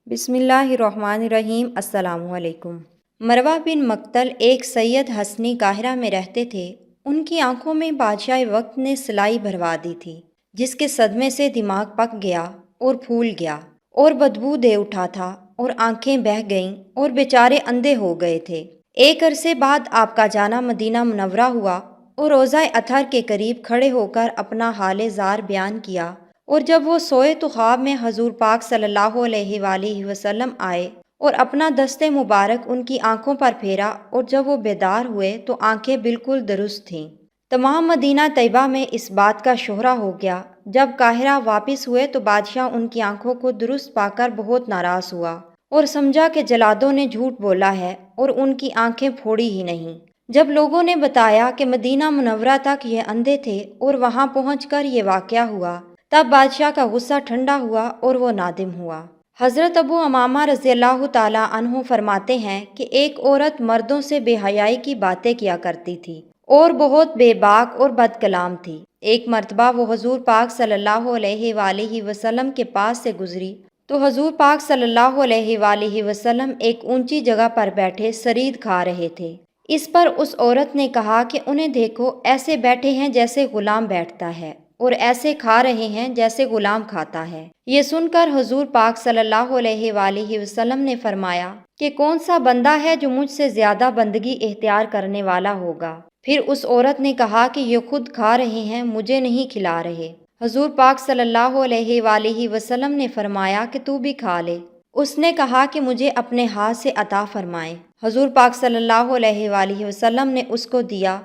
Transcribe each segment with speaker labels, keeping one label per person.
Speaker 1: بسم اللہ الرحمن الرحیم۔ السلام علیکم۔ مروہ بن مقتل ایک سید حسنی قاہرہ میں رہتے تھے۔ ان کی آنکھوں میں بادشاہ وقت نے سلائی بھروا دی تھی، جس کے صدمے سے دماغ پک گیا اور پھول گیا اور بدبو دے اٹھا تھا اور آنکھیں بہہ گئیں اور بیچارے اندھے ہو گئے تھے۔ ایک عرصے بعد آپ کا جانا مدینہ منورہ ہوا اور روضہ اطہر کے قریب کھڑے ہو کر اپنا حال زار بیان کیا، اور جب وہ سوئے تو خواب میں حضور پاک صلی اللہ علیہ وآلہ وسلم آئے اور اپنا دست مبارک ان کی آنکھوں پر پھیرا، اور جب وہ بیدار ہوئے تو آنکھیں بالکل درست تھیں۔ تمام مدینہ طیبہ میں اس بات کا شہرہ ہو گیا۔ جب قاہرہ واپس ہوئے تو بادشاہ ان کی آنکھوں کو درست پا کر بہت ناراض ہوا اور سمجھا کہ جلادوں نے جھوٹ بولا ہے اور ان کی آنکھیں پھوڑی ہی نہیں۔ جب لوگوں نے بتایا کہ مدینہ منورہ تک یہ اندھے تھے اور وہاں پہنچ کر یہ واقعہ ہوا، تب بادشاہ کا غصہ ٹھنڈا ہوا اور وہ نادم ہوا۔ حضرت ابو امامہ رضی اللہ تعالیٰ عنہ فرماتے ہیں کہ ایک عورت مردوں سے بے حیائی کی باتیں کیا کرتی تھی اور بہت بے باک اور بد کلام تھی۔ ایک مرتبہ وہ حضور پاک صلی اللہ علیہ وآلہ وسلم کے پاس سے گزری تو حضور پاک صلی اللہ علیہ وآلہ وسلم ایک اونچی جگہ پر بیٹھے سرید کھا رہے تھے۔ اس پر اس عورت نے کہا کہ انہیں دیکھو، ایسے بیٹھے ہیں جیسے غلام بیٹھتا ہے اور ایسے کھا رہے ہیں جیسے غلام کھاتا ہے۔ یہ سن کر حضور پاک صلی اللہ علیہ وآلہ وسلم نے فرمایا کہ کون سا بندہ ہے جو مجھ سے زیادہ بندگی اختیار کرنے والا ہوگا؟ پھر اس عورت نے کہا کہ یہ خود کھا رہے ہیں، مجھے نہیں کھلا رہے۔ حضور پاک صلی اللہ علیہ وآلہ وسلم نے فرمایا کہ تو بھی کھا لے۔ اس نے کہا کہ مجھے اپنے ہاتھ سے عطا فرمائیں۔ حضور پاک صلی اللہ علیہ وآلہ وسلم نے اس کو دیا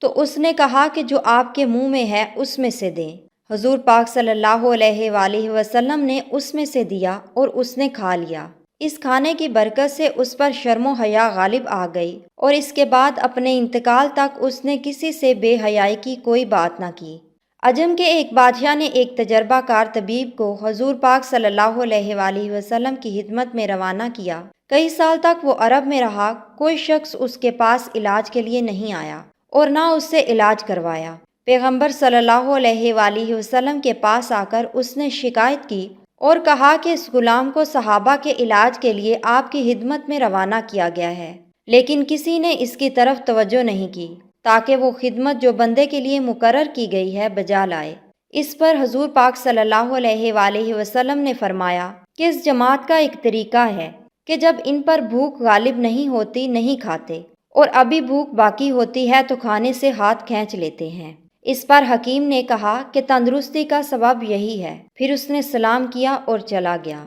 Speaker 1: تو اس نے کہا کہ جو آپ کے منہ میں ہے اس میں سے دیں۔ حضور پاک صلی اللہ علیہ وآلہ وسلم نے اس میں سے دیا اور اس نے کھا لیا۔ اس کھانے کی برکت سے اس پر شرم و حیا غالب آ گئی اور اس کے بعد اپنے انتقال تک اس نے کسی سے بے حیائی کی کوئی بات نہ کی۔ عجم کے ایک بادشاہ نے ایک تجربہ کار طبیب کو حضور پاک صلی اللہ علیہ وآلہ وسلم کی خدمت میں روانہ کیا۔ کئی سال تک وہ عرب میں رہا، کوئی شخص اس کے پاس علاج کے لیے نہیں آیا اور نہ اس سے علاج کروایا۔ پیغمبر صلی اللہ علیہ وآلہ وسلم کے پاس آ کر اس نے شکایت کی اور کہا کہ اس غلام کو صحابہ کے علاج کے لیے آپ کی خدمت میں روانہ کیا گیا ہے، لیکن کسی نے اس کی طرف توجہ نہیں کی تاکہ وہ خدمت جو بندے کے لیے مقرر کی گئی ہے بجا لائے۔ اس پر حضور پاک صلی اللہ علیہ وآلہ وسلم نے فرمایا کہ اس جماعت کا ایک طریقہ ہے کہ جب ان پر بھوک غالب نہیں ہوتی نہیں کھاتے، اور ابھی بھوک باقی ہوتی ہے تو کھانے سے ہاتھ کھینچ لیتے ہیں۔ اس پر حکیم نے کہا کہ تندرستی کا سبب یہی ہے۔ پھر اس نے سلام کیا اور چلا گیا۔